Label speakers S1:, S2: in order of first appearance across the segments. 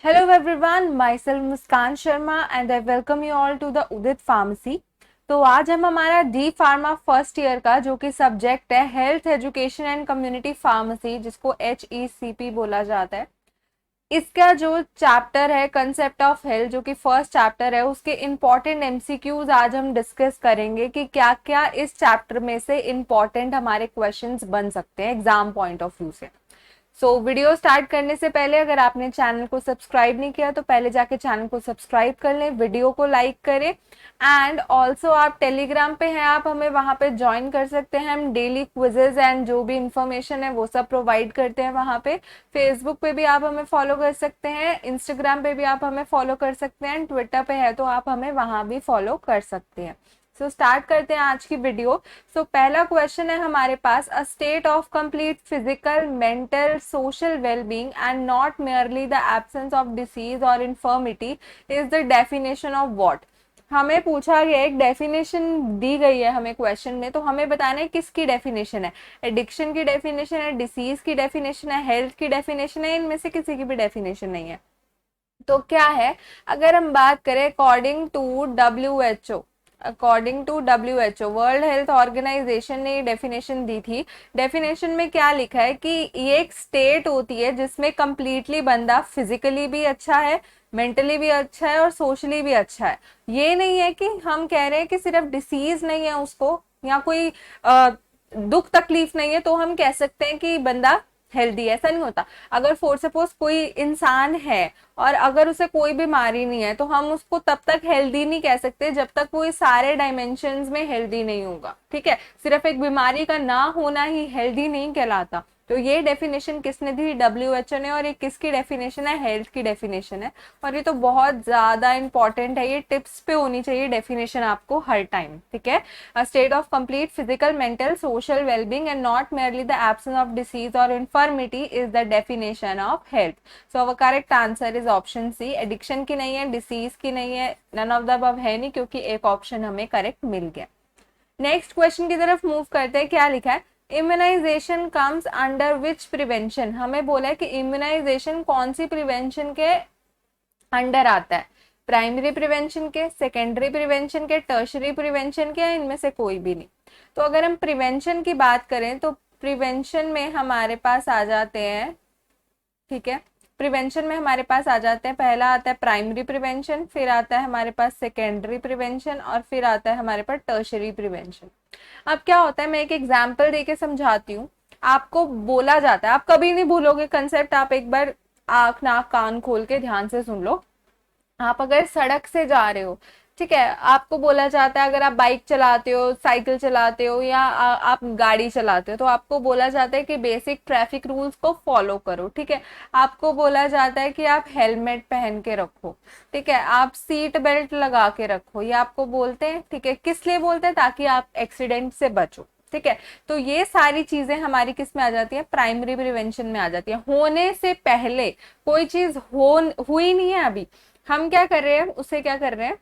S1: Hello everyone, myself Muskan Sharma and I welcome you all to the Udit pharmacy. तो आज हम हमारा D pharma first year का जो कि सब्जेक्ट है health education and community pharmacy, जिसको HECP बोला जाता है, इसका जो चैप्टर है कंसेप्ट ऑफ हेल्थ, जो कि फर्स्ट चैप्टर है, उसके इम्पॉर्टेंट एमसीक्यूज आज हम डिस्कस करेंगे कि क्या क्या इस चैप्टर में से इम्पॉर्टेंट हमारे क्वेश्चंस बन सकते हैं एग्जाम पॉइंट ऑफ व्यू से। वीडियो स्टार्ट करने से पहले अगर आपने चैनल को सब्सक्राइब नहीं किया तो पहले जाके चैनल को सब्सक्राइब कर लें, वीडियो को लाइक करें एंड ऑल्सो आप टेलीग्राम पे हैं, आप हमें वहां पे ज्वाइन कर सकते हैं। हम डेली क्विजेज एंड जो भी इंफॉर्मेशन है वो सब प्रोवाइड करते हैं वहां पे। फेसबुक पे भी आप हमें फॉलो कर सकते हैं, इंस्टाग्राम पे भी आप हमें फॉलो कर सकते हैं, ट्विटर पे है तो आप हमें वहां भी फॉलो कर सकते हैं। स्टार्ट करते हैं आज की वीडियो। पहला क्वेश्चन है हमारे पास, a state of complete physical mental social wellbeing and not merely the absence of disease or infirmity is the definition of what. हमें पूछा गया, एक डेफिनेशन दी गई है हमें क्वेश्चन में, तो हमें बताना है किसकी डेफिनेशन है। एडिक्शन की डेफिनेशन है, डिसीज की डेफिनेशन है, हेल्थ की डेफिनेशन है, इनमें से किसी की भी डेफिनेशन नहीं है। तो क्या है, अगर हम बात करें according to WHO world health organisation ने डेफिनेशन दी थी। डेफिनेशन में क्या लिखा है कि ये एक स्टेट होती है जिसमें कंप्लीटली बंदा फिजिकली भी अच्छा है, मेंटली भी अच्छा है और सोशली भी अच्छा है। ये नहीं है कि हम कह रहे हैं कि सिर्फ डिसीज नहीं है उसको या कोई दुख तकलीफ नहीं है तो हम कह सकते हैं कि बंदा हेल्दी। ऐसा नहीं होता। अगर फॉर सपोज कोई इंसान है और अगर उसे कोई बीमारी नहीं है तो हम उसको तब तक हेल्दी नहीं कह सकते जब तक वो सारे डायमेंशंस में हेल्दी नहीं होगा। ठीक है, सिर्फ एक बीमारी का ना होना ही हेल्दी नहीं कहलाता। तो ये डेफिनेशन किसने दी? WHO ने। और ये किसकी डेफिनेशन है? हेल्थ की डेफिनेशन है। और ये तो बहुत ज्यादा इंपॉर्टेंट है, ये टिप्स पे होनी चाहिए डेफिनेशन आपको हर टाइम। ठीक है, a state of complete physical, mental, social well-being and not merely the absence of disease or infirmity is the definition of health. So our correct answer is option C. Addiction की नहीं है, disease की नहीं है, none of the above है नहीं, क्योंकि एक ऑप्शन हमें करेक्ट मिल गया। नेक्स्ट क्वेश्चन की तरफ मूव करते हैं। क्या लिखा है? Immunisation comes under which prevention. हमें बोला है कि इम्यूनाइजेशन कौन सी प्रिवेंशन के अंडर आता है? प्राइमरी प्रिवेंशन के, सेकेंडरी प्रिवेंशन के, टर्शरी प्रिवेंशन के, इनमें से कोई भी नहीं। तो अगर हम प्रिवेंशन की बात करें तो प्रिवेंशन में हमारे पास आ जाते हैं, ठीक है, प्रिवेंशन में हमारे पास आ जाते हैं, पहला आता है प्राइमरी प्रिवेंशन, फिर आता है हमारे पास सेकेंडरी प्रिवेंशन और फिर आता है हमारे पास टर्शरी प्रिवेंशन। अब क्या होता है, मैं एक एग्जांपल देके समझाती हूँ। आपको बोला जाता है, आप कभी नहीं भूलोगे कंसेप्ट, आप एक बार आंख नाक कान खोल के ध्यान से सुन लो। आप अगर सड़क से जा रहे हो, ठीक है, आपको बोला जाता है, अगर आप बाइक चलाते हो, साइकिल चलाते हो या आप गाड़ी चलाते हो, तो आपको बोला जाता है कि बेसिक ट्रैफिक रूल्स को फॉलो करो। ठीक है, आपको बोला जाता है कि आप हेलमेट पहन के रखो, ठीक है, आप सीट बेल्ट लगा के रखो, ये आपको बोलते हैं। ठीक है, किस लिए बोलते हैं? ताकि आप एक्सीडेंट से बचो। ठीक है, तो ये सारी चीजें हमारी किस में आ जाती है? प्राइमरी प्रिवेंशन में आ जाती है। होने से पहले कोई चीज हुई नहीं है, अभी हम क्या कर रहे हैं, उससे क्या कर रहे हैं,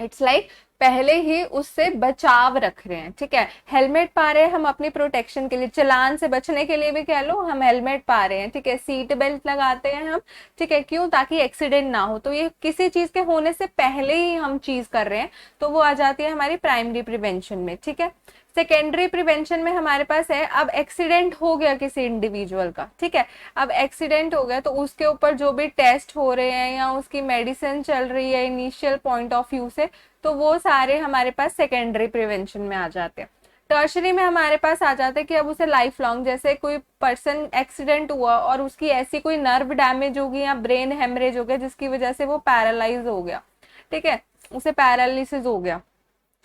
S1: इट्स लाइक पहले ही उससे बचाव रख रहे हैं। ठीक है, हेलमेट पा रहे हैं हम अपनी प्रोटेक्शन के लिए, चलान से बचने के लिए भी कह लो, हम हेलमेट पा रहे हैं। ठीक है, सीट बेल्ट लगाते हैं हम, ठीक है, क्यों? ताकि एक्सीडेंट ना हो। तो ये किसी चीज के होने से पहले ही हम चीज कर रहे हैं, तो वो आ जाती है हमारी प्राइमरी प्रिवेंशन में। ठीक है, सेकेंडरी प्रिवेंशन में हमारे पास है, अब एक्सीडेंट हो गया किसी इंडिविजुअल का, ठीक है, अब एक्सीडेंट हो गया तो उसके ऊपर जो भी टेस्ट हो रहे हैं या उसकी मेडिसिन चल रही है इनिशियल पॉइंट ऑफ व्यू से, तो वो सारे हमारे पास सेकेंडरी प्रिवेंशन में आ जाते हैं। टर्शरी में हमारे पास आ जाते हैं कि अब उसे लाइफ लॉन्ग, जैसे कोई पर्सन एक्सीडेंट हुआ और उसकी ऐसी कोई नर्व डैमेज होगी या ब्रेन हेमरेज हो गया जिसकी वजह से वो पैरालाइज हो गया, ठीक है, उसे पैरालिसिस हो गया,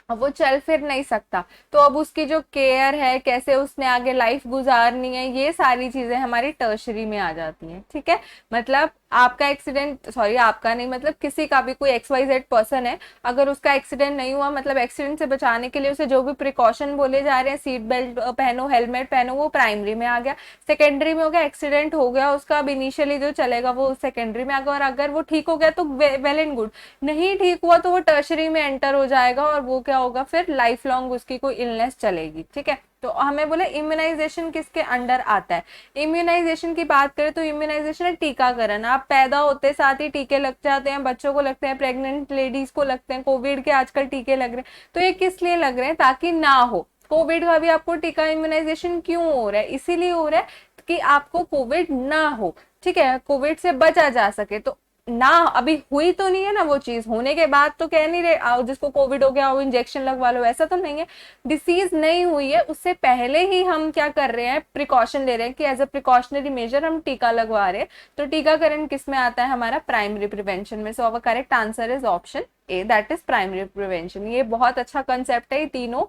S1: अब वो चल फिर नहीं सकता, तो अब उसकी जो केयर है, कैसे उसने आगे लाइफ गुजारनी है, ये सारी चीजें हमारी टर्शरी में आ जाती हैं। ठीक है, मतलब आपका एक्सीडेंट, सॉरी आपका नहीं, मतलब किसी का भी कोई XYZ पर्सन है, अगर उसका एक्सीडेंट नहीं हुआ, मतलब एक्सीडेंट से बचाने के लिए उसे जो भी प्रिकॉशन बोले जा रहे हैं, सीट बेल्ट पहनो, हेलमेट पहनो, वो प्राइमरी में आ गया। सेकेंडरी में हो गया, एक्सीडेंट हो गया उसका, अब इनिशियली जो चलेगा वो सेकेंडरी में आ गया, और अगर वो ठीक हो गया तो वेल एंड गुड, नहीं ठीक हुआ तो वो टर्शरी में एंटर हो जाएगा और वो क्या होगा, फिर लाइफ लॉन्ग उसकी कोई इलनेस चलेगी। ठीक है, तो हमें बोले इम्यूनाइजेशन किसके अंडर आता है। इम्यूनाइजेशन की बात करें तो इम्यूनाइजेशन है टीकाकरण। आप पैदा होते साथ ही टीके लग जाते हैं, बच्चों को लगते हैं, प्रेग्नेंट लेडीज को लगते हैं, कोविड के आजकल टीके लग रहे हैं। तो ये किस लिए लग रहे हैं, ताकि ना हो कोविड का भी आपको टीका। इम्यूनाइजेशन क्यों हो रहा है, इसीलिए हो रहा है कि आपको कोविड ना हो, ठीक है, कोविड से बचा जा सके। तो ना अभी हुई तो नहीं है ना वो चीज, होने के बाद तो कह नहीं रहे आओ जिसको कोविड हो गया वो इंजेक्शन लगवा लो, ऐसा तो नहीं है। डिसीज नहीं हुई है उससे पहले ही हम क्या कर रहे हैं, प्रिकॉशन ले रहे हैं कि एज अ प्रिकॉशनरी मेजर हम टीका लगवा रहे हैं। तो टीकाकरण किस में आता है, हमारा प्राइमरी प्रिवेंशन में। So our correct answer is option A, that is primary prevention. ये बहुत अच्छा कंसेप्ट है, ये तीनों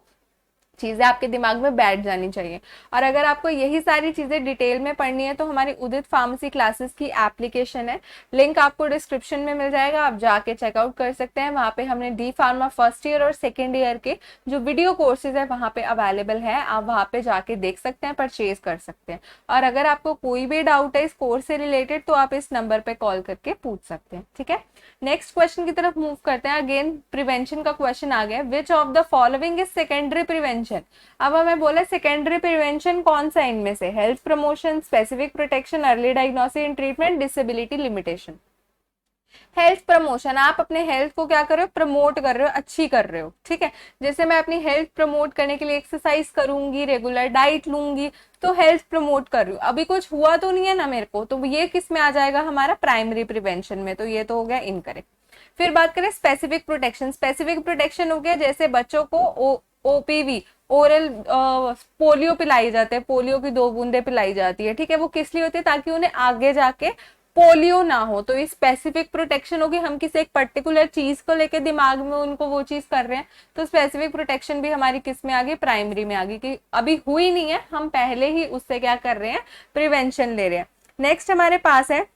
S1: चीजें आपके दिमाग में बैठ जानी चाहिए। और अगर आपको यही सारी चीजें डिटेल में पढ़नी है तो हमारी उदित फार्मेसी क्लासेस की एप्लीकेशन है, लिंक आपको डिस्क्रिप्शन में मिल जाएगा, आप जाके चेकआउट कर सकते हैं। वहां पे हमने डी फार्मा फर्स्ट ईयर और सेकेंड ईयर के जो वीडियो कोर्सेज है वहां पे अवेलेबल है, आप वहां पे जाके देख सकते हैं, परचेज कर सकते हैं। और अगर आपको कोई भी डाउट है इस कोर्स से रिलेटेड तो आप इस नंबर पे कॉल करके पूछ सकते हैं, ठीक है। नेक्स्ट क्वेश्चन की तरफ मूव करते हैं। अगेन प्रिवेंशन का क्वेश्चन आ गया, विच of the following is secondary prevention. अब हमें बोला सेकेंडरी प्रिवेंशन कौन सा इनमें से, health promotion, specific protection, early diagnosis and treatment, disability limitation. Health promotion, आप अपने हेल्थ को क्या कर रहे हो, प्रमोट कर रहे हो, अच्छी कर रहे हो, ठीक है। जैसे मैं अपनी हेल्थ प्रमोट करने के लिए एक्सरसाइज करूंगी, रेगुलर डाइट लूंगी, तो हेल्थ प्रमोट कर रही हूँ। अभी कुछ हुआ तो नहीं है ना मेरे को, तो ये किस में आ जाएगा, हमारा प्राइमरी प्रिवेंशन में। तो ये तो हो गया इनकरेक्ट। फिर बात करें स्पेसिफिक प्रोटेक्शन। स्पेसिफिक प्रोटेक्शन हो गया जैसे बच्चों को ओपीवी ओरल पोलियो पिलाई जाते हैं, पोलियो की 2 बूंदे पिलाई जाती है, ठीक है। वो किस लिए होती है, ताकि उन्हें आगे जाके पोलियो ना हो। तो ये स्पेसिफिक प्रोटेक्शन होगी, हम किसी एक पर्टिकुलर चीज को लेके दिमाग में उनको वो चीज कर रहे हैं। तो स्पेसिफिक प्रोटेक्शन भी हमारी किस में आ गई, प्राइमरी में आ गई, कि अभी हुई नहीं है, हम पहले ही उससे क्या कर रहे हैं, प्रिवेंशन ले रहे हैं। नेक्स्ट हमारे पास है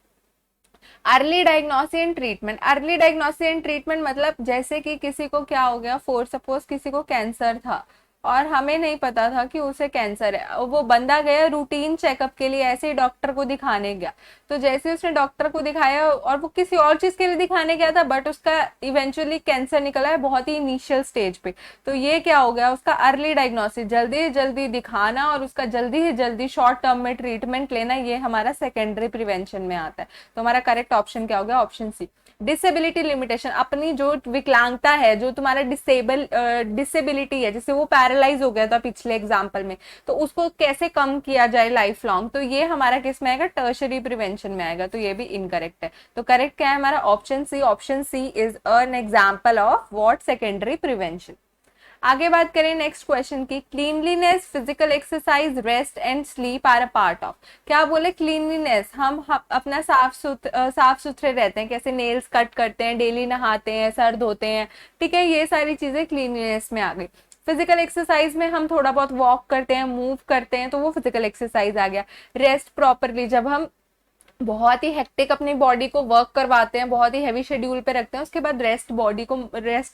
S1: early diagnosis and treatment. Early diagnosis and treatment मतलब जैसे कि किसी को क्या हो गया, फॉर सपोज किसी को कैंसर था और हमें नहीं पता था कि उसे कैंसर है, वो बंदा गया रूटीन चेकअप के लिए, ऐसे ही डॉक्टर को दिखाने गया। तो जैसे उसने डॉक्टर को दिखाया और वो किसी और चीज के लिए दिखाने गया था, बट उसका इवेंचुअली कैंसर निकला है बहुत ही इनिशियल स्टेज पे। तो ये क्या हो गया, उसका अर्ली डायग्नोसिस, जल्दी जल्दी दिखाना और उसका जल्दी ही जल्दी शॉर्ट टर्म में ट्रीटमेंट लेना, ये हमारा सेकेंडरी प्रिवेंशन में आता है। तो हमारा करेक्ट ऑप्शन क्या हो गया, ऑप्शन सी। डिसेबिलिटी लिमिटेशन, अपनी जो विकलांगता है, जो तुम्हारा डिसेबिलिटी है, जैसे वो पैरालाइज हो गया था पिछले एग्जाम्पल में, तो उसको कैसे कम किया जाए लाइफ लॉन्ग, तो ये हमारा किस में आएगा, टर्शरी प्रिवेंशन में आएगा। तो ये भी इनकरेक्ट है। तो करेक्ट क्या है हमारा, option C. Option C is an example of what, secondary prevention. आगे बात करें नेक्स्ट क्वेश्चन की, cleanliness, physical exercise, rest and sleep are a part of. क्या बोले, क्लीनलीनेस, हम अपना साफ सुथरे रहते हैं, कैसे नेल्स कट करते हैं, डेली नहाते हैं, सर धोते हैं, ठीक है, ये सारी चीजें क्लीनलीनेस में आ गई। फिजिकल एक्सरसाइज में हम थोड़ा बहुत वॉक करते हैं, मूव करते हैं, तो वो फिजिकल एक्सरसाइज आ गया। रेस्ट प्रॉपरली, जब हम बहुत ही हेक्टिक अपनी बॉडी को वर्क करवाते हैं, बहुत ही हैवी शेड्यूल पे रखते हैं, उसके बाद रेस्ट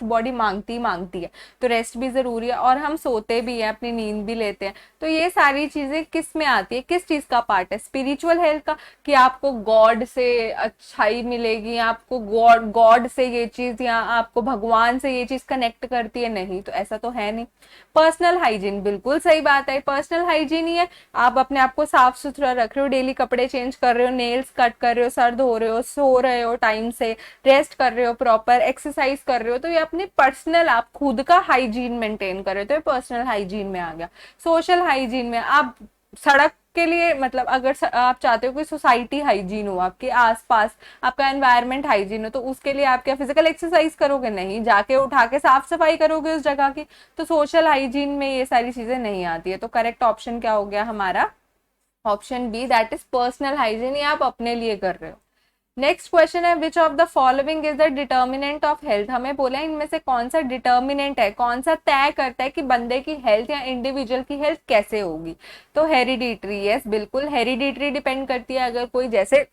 S1: बॉडी मांगती है, तो रेस्ट भी जरूरी है। और हम सोते भी हैं, अपनी नींद भी लेते हैं। तो ये सारी चीजें किस में आती है, किस चीज का पार्ट है, स्पिरिचुअल हेल्थ का, कि आपको गॉड से अच्छाई मिलेगी, आपको गॉड से ये चीज या आपको भगवान से ये चीज कनेक्ट करती है, नहीं, तो ऐसा तो है नहीं। पर्सनल हाइजीन, बिल्कुल सही बात है, पर्सनल हाइजीन ही है, आप अपने आप को साफ सुथरा रख रहे हो, डेली कपड़े चेंज कर रहे हो, नेल्स कट कर रहे हो, सर धो रहे हो, सो रहे हो टाइम से, रेस्ट कर रहे हो, प्रॉपर एक्सरसाइज कर रहे हो, तो ये अपने पर्सनल, आप खुद का हाइजीन मेंटेन कर रहे हो, तो ये पर्सनल हाइजीन में आ गया। सोशल हाइजीन में आप सड़क के लिए, मतलब अगर आप चाहते हो कि सोसाइटी हाइजीन हो, आपके आसपास आपका एनवायरनमेंट हाइजीन हो, तो उसके लिए आप क्या फिजिकल एक्सरसाइज करोगे, नहीं, जाके उठा के साफ सफाई करोगे उस जगह की। तो सोशल हाइजीन में ये सारी चीजें नहीं आती है। तो करेक्ट ऑप्शन क्या हो गया हमारा, option B, that is personal hygiene, ये आप अपने लिए कर रहे हो। नेक्स्ट क्वेश्चन है, which of the following is the determinant of health. हमें बोला है इनमें से कौन सा डिटर्मिनेंट है, कौन सा तय करता है कि बंदे की हेल्थ या इंडिविजुअल की हेल्थ कैसे होगी। तो हेरिडिटरी, यस बिल्कुल, हेरिडिटरी डिपेंड करती है। अगर कोई जैसे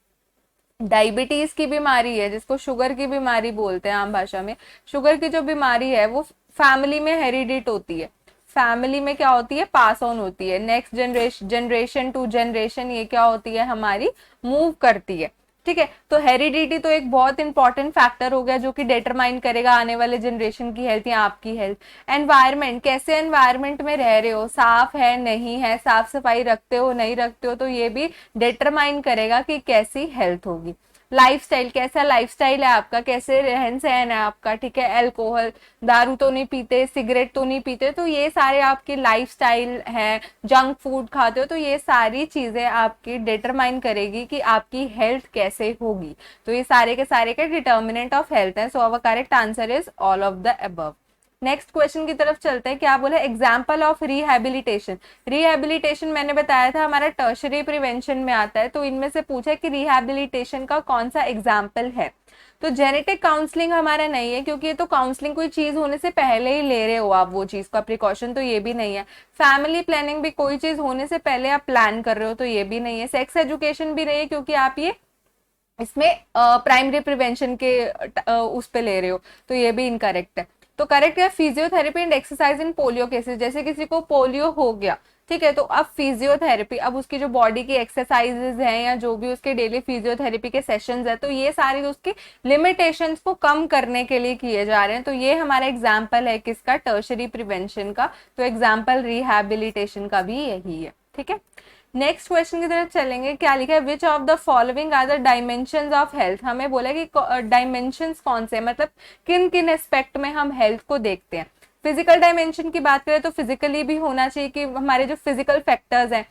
S1: डायबिटीज की बीमारी है, जिसको शुगर की बीमारी बोलते हैं आम भाषा में, शुगर की जो बीमारी है वो फैमिली में हेरिडिट होती है, फैमिली में क्या होती है, पास ऑन होती है, नेक्स्ट जनरेशन टू जनरेशन ये क्या होती है हमारी, मूव करती है। ठीक है। तो हेरिडिटी तो एक बहुत इंपॉर्टेंट फैक्टर हो गया जो कि डिटरमाइन करेगा आने वाले जनरेशन की हेल्थ या आपकी हेल्थ। एनवायरमेंट, कैसे एनवायरमेंट में रह रहे हो, साफ है नहीं है, साफ सफाई रखते हो नहीं रखते हो, तो ये भी डिटरमाइन करेगा कि कैसी हेल्थ होगी। लाइफस्टाइल, कैसा लाइफस्टाइल है आपका, कैसे रहन सहन है आपका, ठीक है। अल्कोहल, दारू तो नहीं पीते, सिगरेट तो नहीं पीते, तो ये सारे आपकी लाइफस्टाइल है। जंक फूड खाते हो, तो ये सारी चीजें आपकी डिटरमाइन करेगी कि आपकी हेल्थ कैसे होगी। तो ये सारे के डिटर्मिनेंट ऑफ हेल्थ है। So our correct answer is all of the above. Next question की तरफ चलते हैं। क्या बोला, एग्जाम्पल ऑफ रिहैबिलिटेशन। रिहैबिलिटेशन मैंने बताया था हमारा टर्शरी प्रिवेंशन में आता है, तो इनमें से पूछा कि रिहैबिलिटेशन का कौन सा एग्जाम्पल है। तो जेनेटिक काउंसलिंग हमारा नहीं है, क्योंकि ये तो काउंसलिंग कोई चीज होने से पहले ही ले रहे हो आप वो चीज का प्रिकॉशन, तो ये भी नहीं है। फैमिली प्लानिंग भी कोई चीज होने से पहले आप प्लान कर रहे हो, तो ये भी नहीं है। सेक्स एजुकेशन भी नहीं है, क्योंकि आप ये इसमें प्राइमरी प्रिवेंशन के उस पे ले रहे हो, तो ये भी इनकरेक्ट है। तो करेक्ट है physiotherapy and exercise in polio cases. जैसे किसी को पोलियो हो गया, ठीक है, तो अब फिजियोथेरेपी, अब उसकी जो बॉडी की एक्सरसाइजेज हैं या जो भी उसके डेली फिजियोथेरेपी के सेशंस है, तो ये सारी उसकी लिमिटेशंस को कम करने के लिए किए जा रहे हैं। तो ये हमारा एग्जाम्पल है किसका, टर्शरी प्रिवेंशन का। तो एग्जाम्पल रिहैबिलिटेशन का भी यही है, ठीक है। नेक्स्ट क्वेश्चन की तरफ चलेंगे। क्या लिखा है, which of the following are the dimensions of health. हमें बोला कि डायमेंशंस कौन से, मतलब किन किन एस्पेक्ट में हम हेल्थ को देखते हैं। फिजिकल डायमेंशन की बात करें तो फिजिकली भी होना चाहिए कि हमारे जो फिजिकल फैक्टर्स हैं,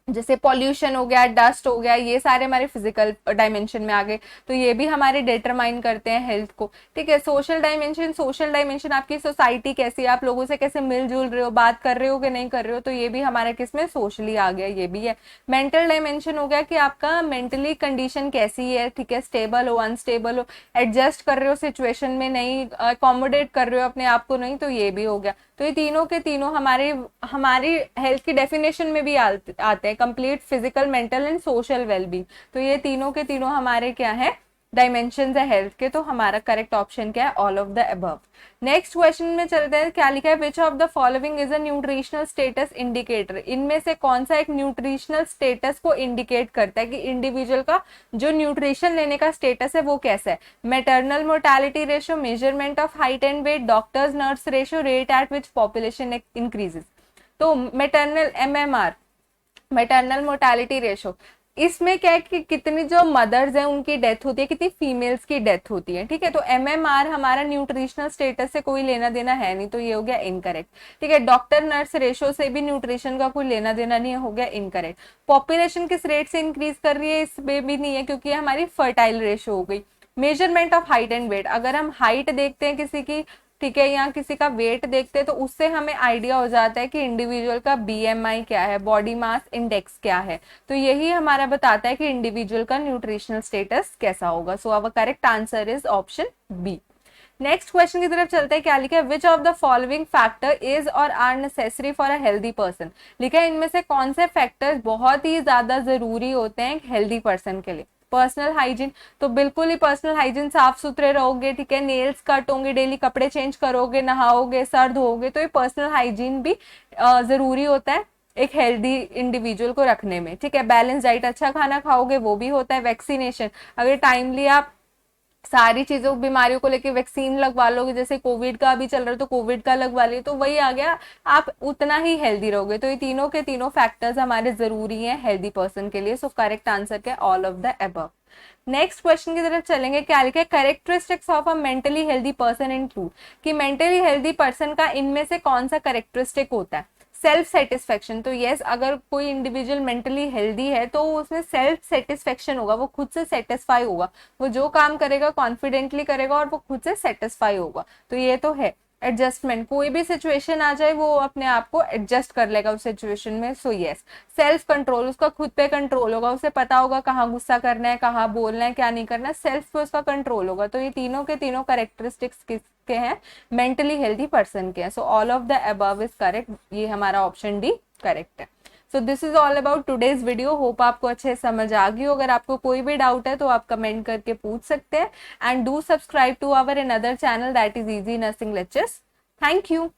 S1: जैसे पॉल्यूशन हो गया, डस्ट हो गया, ये सारे हमारे फिजिकल डायमेंशन में आ गए, तो ये भी हमारे डिटरमाइन करते हैं हेल्थ को, ठीक है। सोशल डायमेंशन, सोशल डायमेंशन आपकी सोसाइटी कैसी है, आप लोगों से कैसे मिलजुल रहे हो, बात कर रहे हो कि नहीं कर रहे हो, तो ये भी हमारे किसमें सोशली आ गया, ये भी है। मेंटल डायमेंशन हो गया कि आपका मेंटली कंडीशन कैसी है, ठीक है, स्टेबल हो अनस्टेबल हो, एडजस्ट कर रहे हो सिचुएशन में नहीं, अकोमोडेट कर रहे हो अपने आप को नहीं, तो ये भी हो गया। तो ये तीनों के तीनों हमारी हेल्थ की डेफिनेशन में भी आते हैं, complete physical, mental and social wellbeing. तो ये तीनों के तीनों हमारे क्या है, डायमेंशंस है हेल्थ के। तो हमारा करेक्ट ऑप्शन क्या है, all of the above. Next question में चलते हैं। क्या लिखा है, which of the following is a nutritional status indicator. इनमें से कौन सा एक न्यूट्रिशनल स्टेटस को इंडिकेट करता है कि इंडिविजुअल का जो न्यूट्रिशन लेने का स्टेटस है वो कैसा है। Maternal mortality ratio, measurement of height and weight, doctors nurse ratio, rate at which population increases. तो maternal MMR, maternal mortality ratio, इसमें क्या है कि कितनी जो मदर्स हैं उनकी डेथ होती है, कितनी फीमेल्स की डेथ होती है, ठीक है। तो MMR हमारा न्यूट्रिशनल स्टेटस से कोई लेना देना है नहीं, तो ये हो गया इनकरेक्ट, ठीक है। डॉक्टर नर्स रेशो से भी न्यूट्रिशन का कोई लेना देना नहीं है, हो गया इनकरेक्ट। पॉपुलेशन किस रेट से इंक्रीज कर रही है, इसमें भी नहीं है, क्योंकि हमारी फर्टाइल रेशो हो गई। Measurement of height and weight, अगर हम हाइट देखते हैं किसी की, ठीक है, यहाँ किसी का वेट देखते हैं, तो उससे हमें आइडिया हो जाता है कि इंडिविजुअल का BMI क्या है, बॉडी मास इंडेक्स क्या है। तो यही हमारा बताता है कि इंडिविजुअल का न्यूट्रिशनल स्टेटस कैसा होगा। So our correct answer is option B. Next question की तरफ चलते हैं। क्या लिखा है, which of the following factor is or are necessary for a healthy person. लिखा है इनमें से कौन से फैक्टर्स बहुत ही ज्यादा जरूरी होते हैं हेल्दी पर्सन के लिए। पर्सनल हाइजीन, तो बिल्कुल ही पर्सनल हाइजीन, साफ सुथरे रहोगे, ठीक है, नेल्स कट होंगे, डेली कपड़े चेंज करोगे, नहाओगे, सर धोगे, तो ये पर्सनल हाइजीन भी जरूरी होता है एक हेल्दी इंडिविजुअल को रखने में, ठीक है। बैलेंस डाइट, अच्छा खाना खाओगे, वो भी होता है। वैक्सीनेशन, अगर टाइमली आप सारी चीजों बीमारियों को लेके वैक्सीन लगवा लोगे, जैसे कोविड का अभी चल रहा है तो कोविड का लगवा लिया, तो वही आ गया, आप उतना ही हेल्दी रहोगे। तो ये तीनों के तीनों फैक्टर्स हमारे जरूरी हैं हेल्दी पर्सन के लिए। सो करेक्ट आंसर क्या, all of the above. Next question की तरफ चलेंगे। क्या लिखा है, characteristics of a mentally healthy person include, कि मेंटली हेल्दी पर्सन का इनमें से कौन सा कैरेक्टरिस्टिक होता है। सेल्फ सेटिस्फेक्शन, तो यस, अगर कोई इंडिविजुअल मेंटली हेल्दी है तो उसमें सेल्फ सेटिस्फेक्शन होगा, वो खुद से सेटिस्फाई होगा, वो जो काम करेगा कॉन्फिडेंटली करेगा और वो खुद से सेटिस्फाई होगा, तो ये तो है। एडजस्टमेंट, कोई भी सिचुएशन आ जाए वो अपने आप को एडजस्ट कर लेगा उस सिचुएशन में। So yes. सेल्फ कंट्रोल, उसका खुद पे कंट्रोल होगा, उसे पता होगा कहाँ गुस्सा करना है, कहाँ बोलना है, क्या नहीं करना है, सेल्फ पे उसका कंट्रोल होगा। तो ये तीनों के तीनों कैरेक्टरिस्टिक्स किसके हैं, मेंटली हेल्दी पर्सन के हैं। So all of the above is correct, ये हमारा ऑप्शन डी करेक्ट है। So this is all about today's video. Hope आपको अच्छे समझ आ गई हो। अगर आपको कोई भी डाउट है तो आप कमेंट करके पूछ सकते हैं, and do subscribe to our another channel that is easy nursing lectures. Thank you.